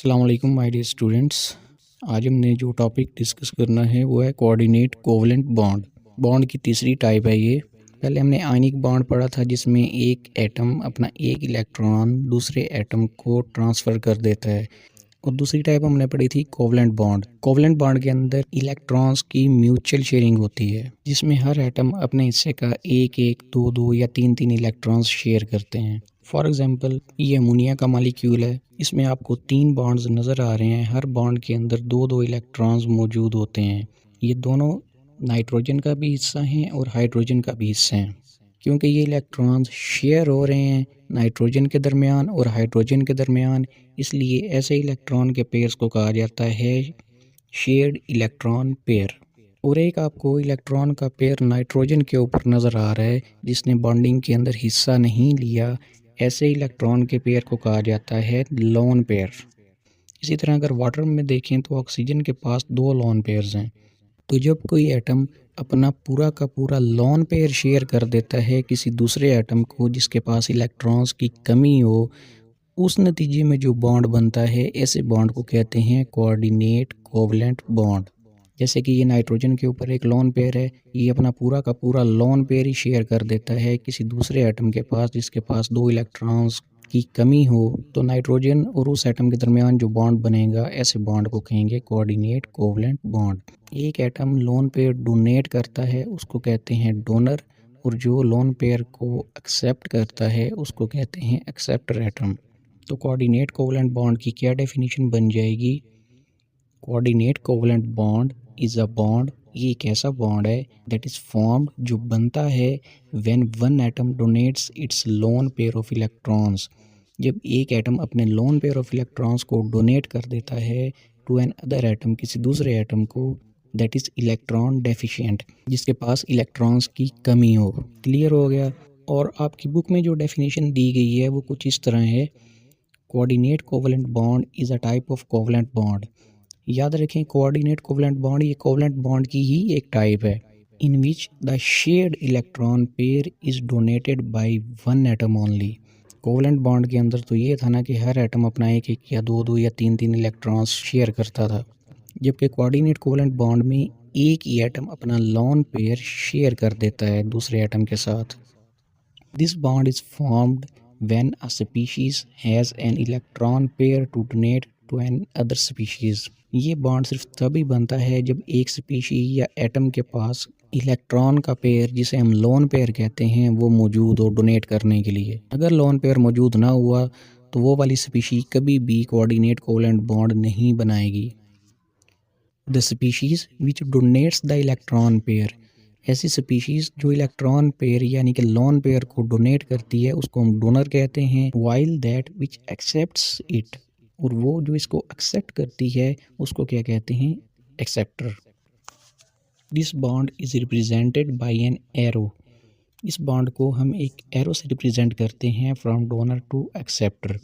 अस्सलाम वालेकुम my dear students. आज हमने जो टॉपिक डिस्कस करना है वो है कोऑर्डिनेट कोवलेंट बॉन्ड। बॉन्ड की तीसरी टाइप है ये। पहले हमने आयनिक बॉन्ड पढ़ा था जिसमें एक एटम अपना एक इलेक्ट्रॉन दूसरे एटम को ट्रांसफ़र कर देता है, और दूसरी टाइप हमने पढ़ी थी कोवलेंट बॉन्ड। कोवलेंट बॉन्ड के अंदर इलेक्ट्रॉन्स की म्यूचुअल शेयरिंग होती है, जिसमें हर एटम अपने हिस्से का एक एक दो दो या तीन तीन इलेक्ट्रॉन्स शेयर करते हैं। फॉर एग्जांपल ये अमोनिया का मॉलिक्यूल है, इसमें आपको तीन बॉन्ड्स नज़र आ रहे हैं। हर बॉन्ड के अंदर दो दो इलेक्ट्रॉन्स मौजूद होते हैं। ये दोनों नाइट्रोजन का भी हिस्सा हैं और हाइड्रोजन का भी हिस्सा हैं। क्योंकि ये इलेक्ट्रॉन्स शेयर हो रहे हैं नाइट्रोजन के दरमियान और हाइड्रोजन के दरमियान, इसलिए ऐसे इलेक्ट्रॉन के पेयर्स को कहा जाता है शेयर्ड इलेक्ट्रॉन पेयर। और एक आपको इलेक्ट्रॉन का पेयर नाइट्रोजन के ऊपर नज़र आ रहा है जिसने बॉन्डिंग के अंदर हिस्सा नहीं लिया। ऐसे इलेक्ट्रॉन के पेयर को कहा जाता है लोन पेयर। इसी तरह अगर वाटर में देखें तो ऑक्सीजन के पास दो लोन पेयर्स हैं। तो जब कोई एटम अपना पूरा का पूरा लोन पेयर शेयर कर देता है किसी दूसरे एटम को जिसके पास इलेक्ट्रॉन्स की कमी हो, उस नतीजे में जो बॉन्ड बनता है, ऐसे बॉन्ड को कहते हैं कोऑर्डिनेट कोवलेंट बॉन्ड। जैसे कि ये नाइट्रोजन के ऊपर एक लोन पेयर है, ये अपना पूरा का पूरा लोन पेयर ही शेयर कर देता है किसी दूसरे एटम के पास जिसके पास दो इलेक्ट्रॉन्स की कमी हो। तो नाइट्रोजन और उस एटम के दरमियान जो बॉन्ड बनेगा, ऐसे बॉन्ड को कहेंगे कोऑर्डिनेट कोवलेंट बॉन्ड। एक एटम लोन पेयर डोनेट करता है उसको कहते हैं डोनर, और जो लोन पेयर को एक्सेप्ट करता है उसको कहते हैं एक्सेप्टर एटम। तो कोऑर्डिनेट कोवलेंट बॉन्ड की क्या डेफिनेशन बन जाएगी? Coordinate covalent bond is a bond, ये एक ऐसा बॉन्ड है दैट इज़ फॉर्म्ड, जो बनता है when one atom donates its lone pair of electrons. जब एक एटम अपने लोन पेयर ऑफ इलेक्ट्रॉन्स को डोनेट कर देता है टू एन अदर एटम, किसी दूसरे एटम को, दैट इज़ इलेक्ट्रॉन डेफिशिएंट, जिसके पास इलेक्ट्रॉन्स की कमी हो। क्लियर हो गया? और आपकी बुक में जो डेफिनेशन दी गई है वो कुछ इस तरह है: coordinate covalent bond is a type of covalent bond. याद रखें, कोऑर्डिनेट कोवलेंट बॉन्ड ये कोवलेंट बॉन्ड की ही एक टाइप है, in which the shared electron pair is donated by one atom only. Covalent bond के अंदर तो ये था ना कि हर एटम अपना एक एक या दो दो या तीन तीन इलेक्ट्रॉन्स शेयर करता था, जबकि कोऑर्डिनेट कोवलेंट बॉन्ड में एक ही एटम अपना लोन पेयर शेयर कर देता है दूसरे एटम के साथ। This bond is formed when a species has an electron pair to donate to an other species। ये बॉन्ड सिर्फ तभी बनता है जब एक स्पीशी या एटम के पास इलेक्ट्रॉन का पेयर, जिसे हम लोन पेयर कहते हैं, वो मौजूद हो डोनेट करने के लिए। अगर लोन पेयर मौजूद ना हुआ तो वो वाली स्पीशी कभी भी कोऑर्डिनेट कोवलेंट बॉन्ड नहीं बनाएगी। The species which donates the electron pair, ऐसी स्पीशीज़ जो इलेक्ट्रॉन पेयर यानी कि लोन पेयर को डोनेट करती है उसको हम डोनर कहते हैं। While that which accepts it, और वो जो इसको एक्सेप्ट करती है उसको क्या कहते हैं? Acceptor. This bond is represented by an arrow. इस बॉन्ड को हम एक एरो से रिप्रेजेंट करते हैं from donor to acceptor.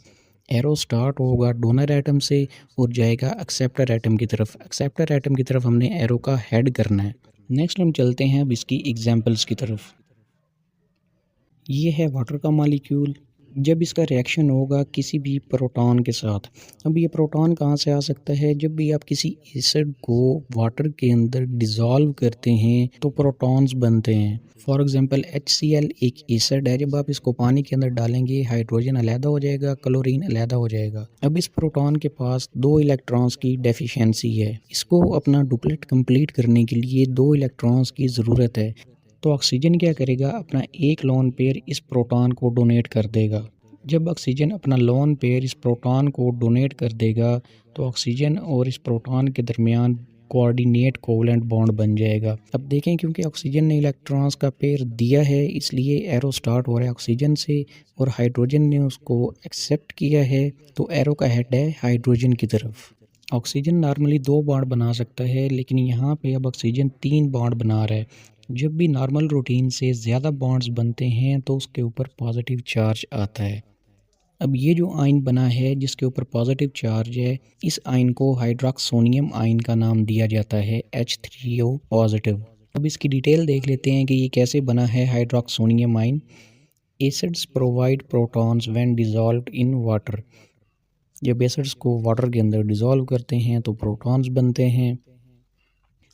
Arrow start होगा डोनर एटम से और जाएगा एक्सेप्टर एटम की तरफ। एक्सेप्टर एटम की तरफ हमने एरो का हेड करना है। नेक्स्ट हम चलते हैं अब इसकी एग्जांपल्स की तरफ। ये है वाटर का मॉलिक्यूल। जब इसका रिएक्शन होगा किसी भी प्रोटॉन के साथ, अब ये प्रोटॉन कहाँ से आ सकता है? जब भी आप किसी एसिड को वाटर के अंदर डिज़ोल्व करते हैं तो प्रोटॉन्स बनते हैं। फॉर एग्जांपल HCl एक एसिड है, जब आप इसको पानी के अंदर डालेंगे हाइड्रोजन अलहदा हो जाएगा, क्लोरीन अलहदा हो जाएगा। अब इस प्रोटॉन के पास दो इलेक्ट्रॉन्स की डेफिशिएंसी है, इसको अपना डुप्लेट कंप्लीट करने के लिए दो इलेक्ट्रॉन्स की ज़रूरत है। तो ऑक्सीजन क्या करेगा? अपना एक लोन पेयर इस प्रोटॉन को डोनेट कर देगा। जब ऑक्सीजन अपना लोन पेयर इस प्रोटॉन को डोनेट कर देगा तो ऑक्सीजन और इस प्रोटॉन के दरमियान कोऑर्डिनेट कोवलेंट बॉन्ड बन जाएगा। अब देखें, क्योंकि ऑक्सीजन ने इलेक्ट्रॉन्स का पेयर दिया है इसलिए एरो स्टार्ट हो रहा है ऑक्सीजन से, और हाइड्रोजन ने उसको एक्सेप्ट किया है, तो एरो का हेड है हाइड्रोजन की तरफ। ऑक्सीजन नॉर्मली दो बॉन्ड बना सकता है, लेकिन यहाँ पे अब ऑक्सीजन तीन बॉन्ड बना रहा है। जब भी नॉर्मल रूटीन से ज़्यादा बॉन्ड्स बनते हैं तो उसके ऊपर पॉजिटिव चार्ज आता है। अब ये जो आयन बना है जिसके ऊपर पॉजिटिव चार्ज है, इस आयन को हाइड्रोक्सोनियम आयन का नाम दिया जाता है, H3O पॉजिटिव। अब इसकी डिटेल देख लेते हैं कि ये कैसे बना है hydroxonium ion. Acids provide protons when dissolved in water. जब एसिड्स को वाटर के अंदर डिज़ोल्व करते हैं तो प्रोटॉन्स बनते हैं।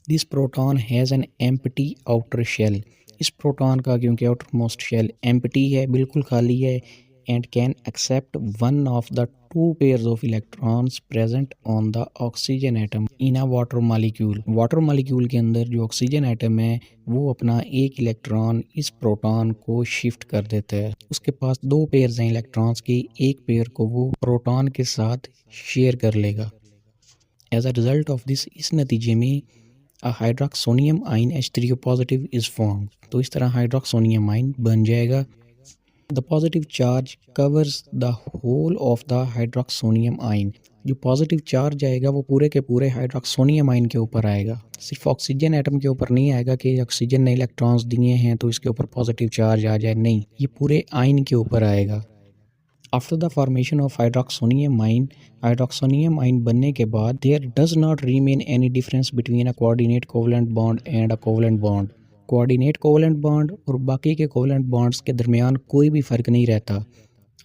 This proton has an empty outer shell. इस प्रोटॉन का क्योंकि आउटर मोस्ट शेल एम्प्टी है, बिल्कुल खाली है, and can except one of the two pairs of electrons present on the oxygen atom in a water molecule. Water molecule के अंदर जो ऑक्सीजन एटम है वो अपना एक इलेक्ट्रॉन इस प्रोटॉन को शिफ्ट कर देता है। उसके पास दो पेयर्स हैं इलेक्ट्रॉन्स की, एक पेयर को वो प्रोटॉन के साथ शेयर कर लेगा। As a result of this, इस नतीजे में हाइड्रोक्सोनियम आइन H3O पॉजिटिव इज फॉर्म। तो इस तरह हाइड्रोक्सोनियम आइन बन जाएगा। The positive charge covers the whole of the hydroxonium ion. जो पॉजिटिव चार्ज आएगा वो पूरे के पूरे हाइड्रोक्सोनियम आइन के ऊपर आएगा, सिर्फ ऑक्सीजन एटम के ऊपर नहीं आएगा कि ऑक्सीजन ने इलेक्ट्रॉन्स दिए हैं तो इसके ऊपर पॉजिटिव चार्ज आ जाए, नहीं, ये पूरे आइन के ऊपर आएगा। After the formation of hydroxonium ion बनने के बाद there does not remain any difference between a coordinate covalent bond and a covalent bond. Coordinate covalent bond और बाकी के कोवलेंट बॉन्ड्स के दरमियान कोई भी फ़र्क नहीं रहता।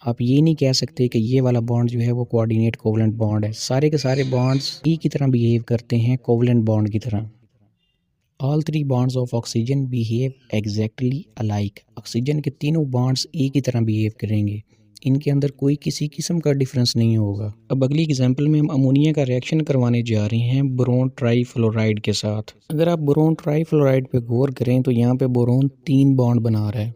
आप ये नहीं कह सकते कि ये वाला बॉन्ड जो है वो कोऑर्डिनेट कोवलेंट बॉन्ड है। सारे के सारे बॉन्ड्स एक ही तरह बिहेव करते हैं कोवलेंट बॉन्ड की तरह। All three bonds of oxygen behave exactly alike. Oxygen के तीनों बॉन्ड्स एक ही तरह बिहेव करेंगे, इनके अंदर कोई किसी किस्म का डिफरेंस नहीं होगा। अब अगली एग्जांपल में हम अमोनिया का रिएक्शन करवाने जा रहे हैं बोरोन ट्राईफ्लोराइड के साथ। अगर आप बोरोन ट्राईफ्लोराइड पे गौर करें तो यहाँ पे बोरोन 3 बॉन्ड बना रहा है।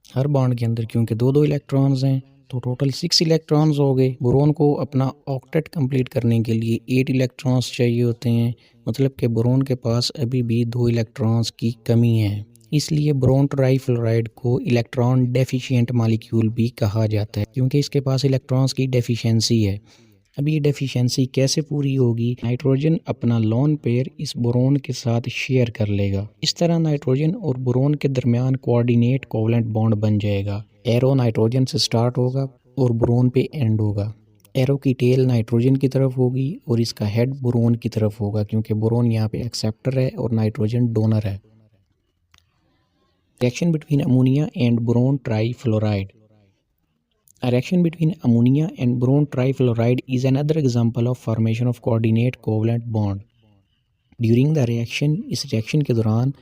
हर बॉन्ड के अंदर क्योंकि दो दो इलेक्ट्रॉन्स हैं तो टोटल 6 इलेक्ट्रॉन्स हो गए। बोरोन को अपना ऑक्टेट कंप्लीट करने के लिए 8 इलेक्ट्रॉन्स चाहिए होते हैं, मतलब कि बोरोन के पास अभी भी 2 इलेक्ट्रॉन्स की कमी है। इसलिए बोरोन ट्राईफ्लोराइड को इलेक्ट्रॉन डेफिशिएंट मॉलिक्यूल भी कहा जाता है, क्योंकि इसके पास इलेक्ट्रॉन्स की डेफिशिएंसी है। अब ये डेफिशिएंसी कैसे पूरी होगी? नाइट्रोजन अपना लोन पेयर इस बोरोन के साथ शेयर कर लेगा। इस तरह नाइट्रोजन और बोरोन के दरमियान कोऑर्डिनेट कोवलेंट बॉन्ड बन जाएगा। एरो नाइट्रोजन से स्टार्ट होगा और बोरोन पे एंड होगा। एरो की टेल नाइट्रोजन की तरफ होगी और इसका हेड बोरोन की तरफ होगा, क्योंकि बोरोन यहाँ पे एक्सेप्टर है और नाइट्रोजन डोनर है। Reaction between ammonia and boron trifluoride. A reaction between ammonia and boron trifluoride is another example of formation of coordinate covalent bond. During the reaction, इस reaction के दौरान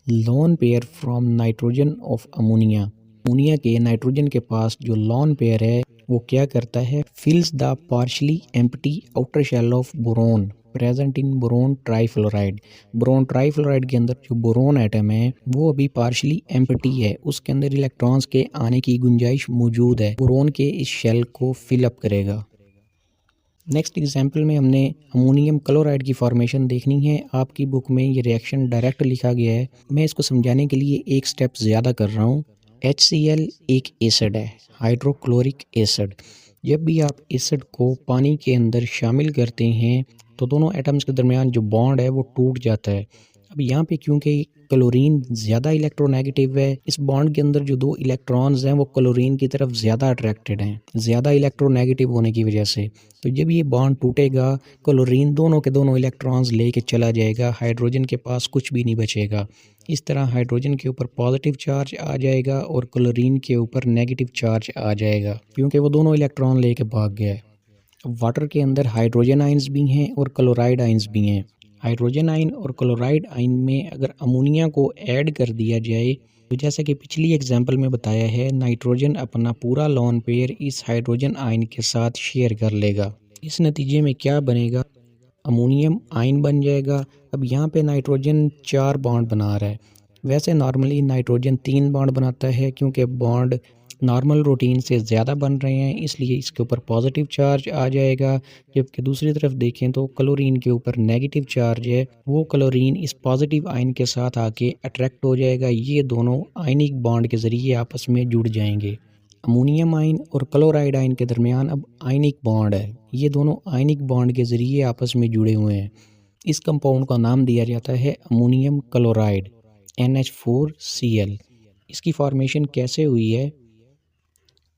lone pair from nitrogen of ammonia, ammonia के nitrogen के पास जो lone pair है वो क्या करता है? Fills the partially empty outer shell of boron present in boron trifluoride. Boron trifluoride के अंदर जो बोरोन एटम है वो अभी पार्शली एम्प्टी है, उसके अंदर इलेक्ट्रॉन्स के आने की गुंजाइश मौजूद है। बोरोन के इस शेल को फिलअप करेगा। नेक्स्ट एग्जाम्पल में हमने अमोनियम क्लोराइड की फॉर्मेशन देखनी है। आपकी बुक में ये रिएक्शन डायरेक्ट लिखा गया है, मैं इसको समझाने के लिए एक स्टेप ज़्यादा कर रहा हूँ। HCl एक एसिड है, हाइड्रोक्लोरिक एसिड। जब भी आप एसिड को पानी के अंदर शामिल करते हैं तो दोनों एटम्स के दरमियान जो बॉन्ड है वो टूट जाता है। अब यहाँ पे क्योंकि क्लोरीन ज़्यादा इलेक्ट्रोनेगेटिव है, इस बॉन्ड के अंदर जो दो इलेक्ट्रॉन्स हैं वो क्लोरीन की तरफ ज़्यादा अट्रैक्टेड हैं, ज़्यादा इलेक्ट्रोनेगेटिव होने की वजह से। तो जब ये बॉन्ड टूटेगा क्लोरीन दोनों के दोनों इलेक्ट्रॉन्स लेके चला जाएगा, हाइड्रोजन के पास कुछ भी नहीं बचेगा। इस तरह हाइड्रोजन के ऊपर पॉजिटिव चार्ज आ जाएगा और क्लोरीन के ऊपर नेगेटिव चार्ज आ जाएगा, क्योंकि वो दोनों इलेक्ट्रॉन लेके भाग गया है। वाटर के अंदर हाइड्रोजन आइंस भी हैं और क्लोराइड आइंस भी हैं। हाइड्रोजन आइन और क्लोराइड आइन में अगर अमोनिया को ऐड कर दिया जाए तो जैसा कि पिछली एग्जांपल में बताया है, नाइट्रोजन अपना पूरा लोन पेयर इस हाइड्रोजन आइन के साथ शेयर कर लेगा। इस नतीजे में क्या बनेगा? अमोनियम आइन बन जाएगा। अब यहाँ पे नाइट्रोजन 4 बॉन्ड बना रहा है। वैसे नॉर्मली नाइट्रोजन 3 बॉन्ड बनाता है, क्योंकि बॉन्ड नॉर्मल रूटीन से ज़्यादा बन रहे हैं इसलिए इसके ऊपर पॉजिटिव चार्ज आ जाएगा। जबकि दूसरी तरफ देखें तो क्लोरीन के ऊपर नेगेटिव चार्ज है, वो क्लोरीन इस पॉजिटिव आइन के साथ आके अट्रैक्ट हो जाएगा। ये दोनों आयनिक बॉन्ड के ज़रिए आपस में जुड़ जाएंगे। अमोनियम आइन और क्लोराइड आइन के दरमियान अब आयनिक बॉन्ड है, ये दोनों आयनिक बॉन्ड के ज़रिए आपस में जुड़े हुए हैं। इस कंपाउंड का नाम दिया जाता है अमोनियम क्लोराइड, NH4Cl। इसकी फॉर्मेशन कैसे हुई है?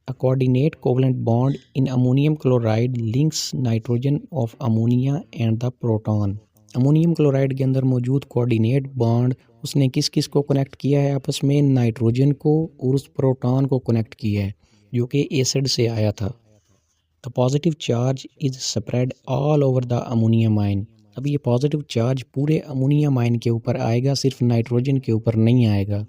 A coordinate covalent bond in ammonium chloride links nitrogen of ammonia and the proton। Ammonium chloride के अंदर मौजूद कोऑर्डिनेट बॉन्ड उसने किस किस को कनेक्ट किया है आपस में? नाइट्रोजन को और उस प्रोटॉन को कनेक्ट किया है जो कि एसिड से आया था। The positive charge is spread all over the ammonium ion. अब ये पॉजिटिव चार्ज पूरे अमोनियम आयन के ऊपर आएगा, सिर्फ नाइट्रोजन के ऊपर नहीं आएगा।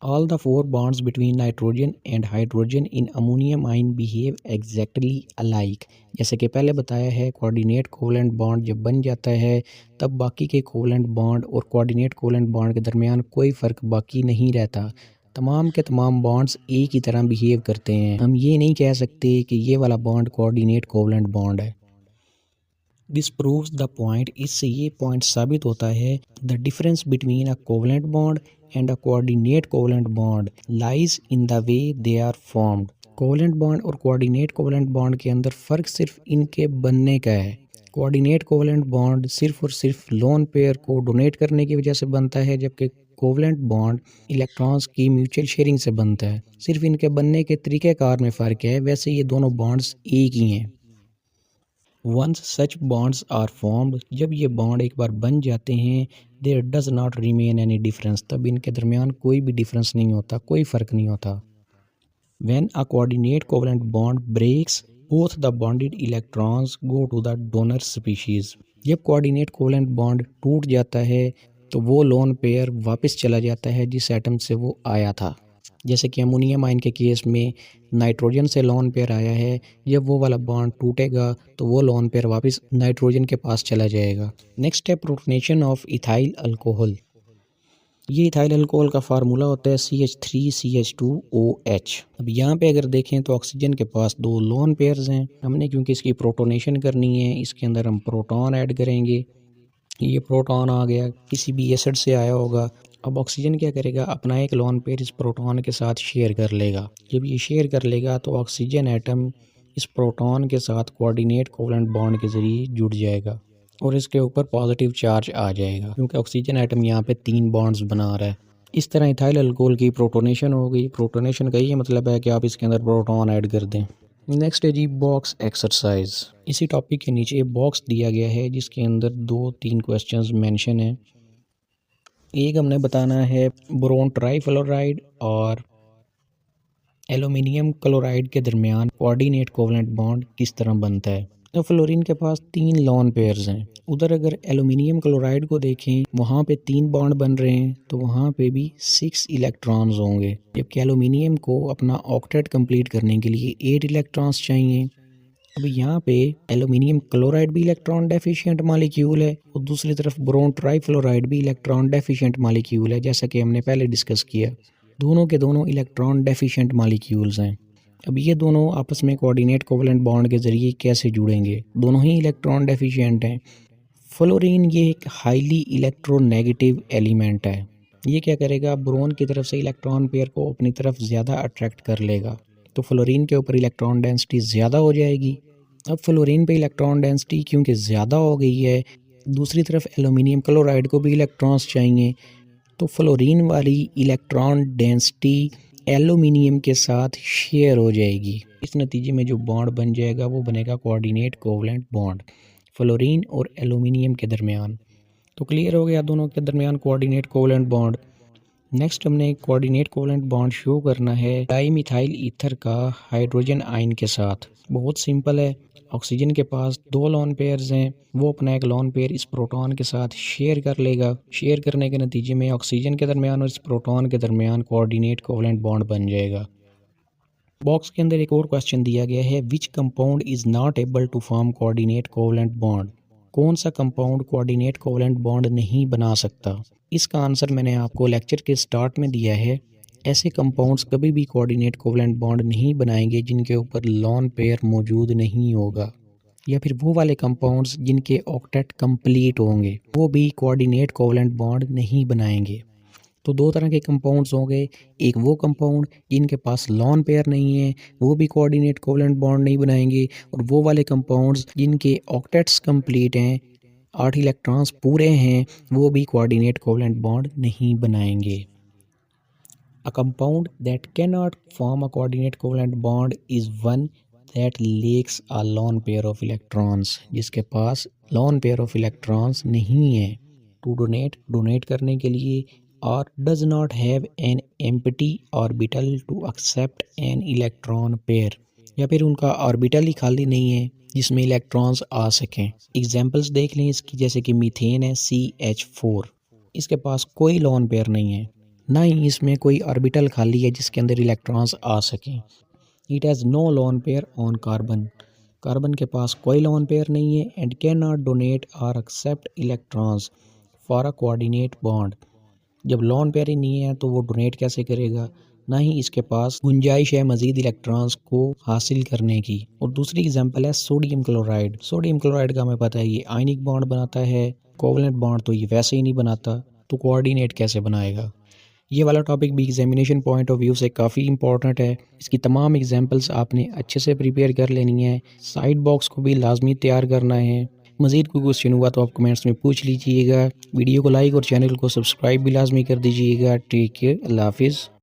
All the four bonds between nitrogen and hydrogen in ammonium ion behave exactly alike। जैसे कि पहले बताया है, कोऑर्डिनेट कोवेलेंट बॉन्ड जब बन जाता है तब बाकी के कोवेलेंट बॉन्ड और कोऑर्डिनेट कोवेलेंट बॉन्ड के दरमियान कोई फ़र्क बाकी नहीं रहता। तमाम के तमाम बॉन्ड्स एक ही तरह बिहेव करते हैं। हम ये नहीं कह सकते कि ये वाला बॉन्ड कोऑर्डिनेट कोवेलेंट बॉन्ड है। This proves the point. इससे ये पॉइंट साबित होता है the difference between a covalent bond and a coordinate covalent bond lies in the way they are formed. Covalent bond और कोऑर्डिनेट कोवेलेंट बॉन्ड के अंदर फ़र्क सिर्फ इनके बनने का है। कोऑर्डिनेट कोवेलेंट बॉन्ड सिर्फ और सिर्फ लोन पेयर को डोनेट करने की वजह से बनता है, जबकि कोवेलेंट बॉन्ड इलेक्ट्रॉन्स की म्यूचुअल शेयरिंग से बनता है। सिर्फ इनके बनने के तरीक़ेकार में फ़र्क है, वैसे ये दोनों बॉन्ड्स एक ही हैं। Once such bonds are formed, जब ये बॉन्ड एक बार बन जाते हैं, there does not remain any difference, तब इनके दरमियान कोई भी डिफरेंस नहीं होता, कोई फ़र्क नहीं होता। When a coordinate covalent bond breaks, both the bonded electrons go to the donor species. जब कोऑर्डिनेट कोवेलेंट बॉन्ड टूट जाता है तो वो लोन पेयर वापस चला जाता है जिस एटम से वो आया था। जैसे कि अमोनियम आयन के केस में नाइट्रोजन से लोन पेयर आया है, जब वो वाला बॉन्ड टूटेगा तो वो लोन पेयर वापस नाइट्रोजन के पास चला जाएगा। नेक्स्ट है प्रोटोनेशन ऑफ इथाइल अल्कोहल। ये इथाइल अल्कोहल का फार्मूला होता है CH3CH2OH। अब यहाँ पे अगर देखें तो ऑक्सीजन के पास दो लोन पेयर्स हैं। हमने क्योंकि इसकी प्रोटोनेशन करनी है, इसके अंदर हम प्रोटॉन ऐड करेंगे। ये प्रोटॉन आ गया, किसी भी एसिड से आया होगा। अब ऑक्सीजन क्या करेगा, अपना एक लोन पेयर इस प्रोटॉन के साथ शेयर कर लेगा। जब ये शेयर कर लेगा तो ऑक्सीजन एटम इस प्रोटॉन के साथ कोऑर्डिनेट कोवेलेंट बॉन्ड के ज़रिए जुड़ जाएगा और इसके ऊपर पॉजिटिव चार्ज आ जाएगा, क्योंकि ऑक्सीजन एटम यहाँ पे 3 बॉन्ड्स बना रहा है। इस तरह इथाइल अल्कोहल की प्रोटोनेशन हो गई। प्रोटोनेशन का ये मतलब है कि आप इसके अंदर प्रोटॉन ऐड कर दें। नेक्स्ट है जी बॉक्स एक्सरसाइज। इसी टॉपिक के नीचे बॉक्स दिया गया है जिसके अंदर 2-3 क्वेश्चंस मेंशन हैं। एक हमने बताना है बोरोन ट्राईफ्लोराइड और एल्युमिनियम क्लोराइड के दरमियान कोऑर्डिनेट कोवेलेंट बॉन्ड किस तरह बनता है। तो फ्लोरीन के पास 3 लोन पेयर्स हैं। उधर अगर एल्युमिनियम क्लोराइड को देखें, वहाँ पे 3 बॉन्ड बन रहे हैं, तो वहाँ पे भी 6 इलेक्ट्रॉन्स होंगे, जबकि एल्युमिनियम को अपना ऑक्टेट कंप्लीट करने के लिए 8 इलेक्ट्रॉन्स चाहिए। अब यहाँ पे एल्युमिनियम क्लोराइड भी इलेक्ट्रॉन डेफिशिएंट मॉलिक्यूल है और दूसरी तरफ बोरोन ट्राईफ्लोराइड भी इलेक्ट्रॉन डेफिशिएंट मॉलिक्यूल है, जैसा कि हमने पहले डिस्कस किया। दोनों के दोनों इलेक्ट्रॉन डेफिशिएंट मॉलिक्यूल्स हैं। अब ये दोनों आपस में कोऑर्डिनेट कोवेलेंट बॉन्ड के ज़रिए कैसे जुड़ेंगे, दोनों ही इलेक्ट्रॉन डेफिशिएंट हैं। फ्लोरीन ये एक हाईली इलेक्ट्रोनेगेटिव एलिमेंट है। ये क्या करेगा, बोरोन की तरफ से इलेक्ट्रॉन पेयर को अपनी तरफ ज़्यादा अट्रैक्ट कर लेगा, तो फ्लोरीन के ऊपर इलेक्ट्रॉन डेंसिटी ज़्यादा हो जाएगी। अब फ्लोरीन पे इलेक्ट्रॉन डेंसिटी क्योंकि ज़्यादा हो गई है, दूसरी तरफ एल्युमिनियम क्लोराइड को भी इलेक्ट्रॉन्स चाहिए, तो फ्लोरीन वाली इलेक्ट्रॉन डेंसिटी एल्युमिनियम के साथ शेयर हो जाएगी। इस नतीजे में जो बॉन्ड बन जाएगा वो बनेगा कोऑर्डिनेट कोवेलेंट बॉन्ड फ्लोरीन और एल्युमिनियम के दरमियान। तो क्लियर हो गया दोनों के दरमियान कोऑर्डिनेट कोवेलेंट बॉन्ड। नेक्स्ट हमने कोऑर्डिनेट कोवेलेंट बॉन्ड शो करना है डाईमिथाइल ईथर का हाइड्रोजन आयन के साथ। बहुत सिंपल है, ऑक्सीजन के पास 2 लोन पेयर्स हैं, वो अपना एक लोन पेयर इस प्रोटॉन के साथ शेयर कर लेगा। शेयर करने के नतीजे में ऑक्सीजन के दरमियान और इस प्रोटॉन के दरमियान कोऑर्डिनेट कोवेलेंट बॉन्ड बन जाएगा। बॉक्स के अंदर एक और क्वेश्चन दिया गया है, which compound is not able to form coordinate covalent bond. कौन सा कंपाउंड कोऑर्डिनेट कोवेलेंट बॉन्ड नहीं बना सकता। इसका आंसर मैंने आपको लेक्चर के स्टार्ट में दिया है। ऐसे कंपाउंड्स कभी भी कोऑर्डिनेट कोवेलेंट बॉन्ड नहीं बनाएंगे जिनके ऊपर लोन पेयर मौजूद नहीं होगा, या फिर वो वाले कंपाउंड्स जिनके ऑक्टेट कंप्लीट होंगे वो भी कोऑर्डिनेट कोवेलेंट बॉन्ड नहीं बनाएंगे। तो 2 तरह के कंपाउंड्स होंगे, एक वो कंपाउंड जिनके पास लोन पेयर नहीं है, वो भी कोऑर्डिनेट कोवेलेंट बॉन्ड नहीं बनाएंगे, और वो वाले कंपाउंड्स जिनके ऑक्टेट्स कंप्लीट हैं, 8 इलेक्ट्रॉन्स पूरे हैं, वो भी कोऑर्डिनेट कोवेलेंट बॉन्ड नहीं बनाएंगे। A compound that cannot form a coordinate covalent bond is one that lacks a lone pair of electrons, जिसके पास lone pair of electrons नहीं है to donate करने के लिए, और does not have an empty orbital to accept an electron pair, या फिर उनका ऑर्बिटल ही खाली नहीं है जिसमें इलेक्ट्रॉन्स आ सकें। एग्जांपल्स देख लें इसकी, जैसे कि मीथेन है CH4, इसके पास कोई लोन पेयर नहीं है, ना ही इसमें कोई ऑर्बिटल खाली है जिसके अंदर इलेक्ट्रॉन्स आ सकें। It has no lone pair on carbon, carbon के पास कोई लोन पेयर नहीं है and can not donate or accept electrons for a coordinate bond. जब लोन पेयर ही नहीं है तो वो डोनेट कैसे करेगा, ना ही इसके पास गुंजाइश है मज़ीद इलेक्ट्रॉन्स को हासिल करने की। और दूसरी एग्जांपल है सोडियम क्लोराइड। सोडियम क्लोराइड का हमें पता है ये आयनिक बॉन्ड बनाता है, कोवलेंट बॉन्ड तो ये वैसे ही नहीं बनाता, तो कोऑर्डिनेट कैसे बनाएगा। ये वाला टॉपिक भी एग्जामिनेशन पॉइंट ऑफ व्यू से काफ़ी इंपॉर्टेंट है। इसकी तमाम एग्जांपल्स आपने अच्छे से प्रिपेयर कर लेनी है, साइड बॉक्स को भी लाजमी तैयार करना है। मज़ीद कोई क्वेश्चन हुआ तो आप कमेंट्स में पूछ लीजिएगा। वीडियो को लाइक और चैनल को सब्सक्राइब भी लाजमी कर दीजिएगा। टेक केयर, अल्लाह हाफिज़।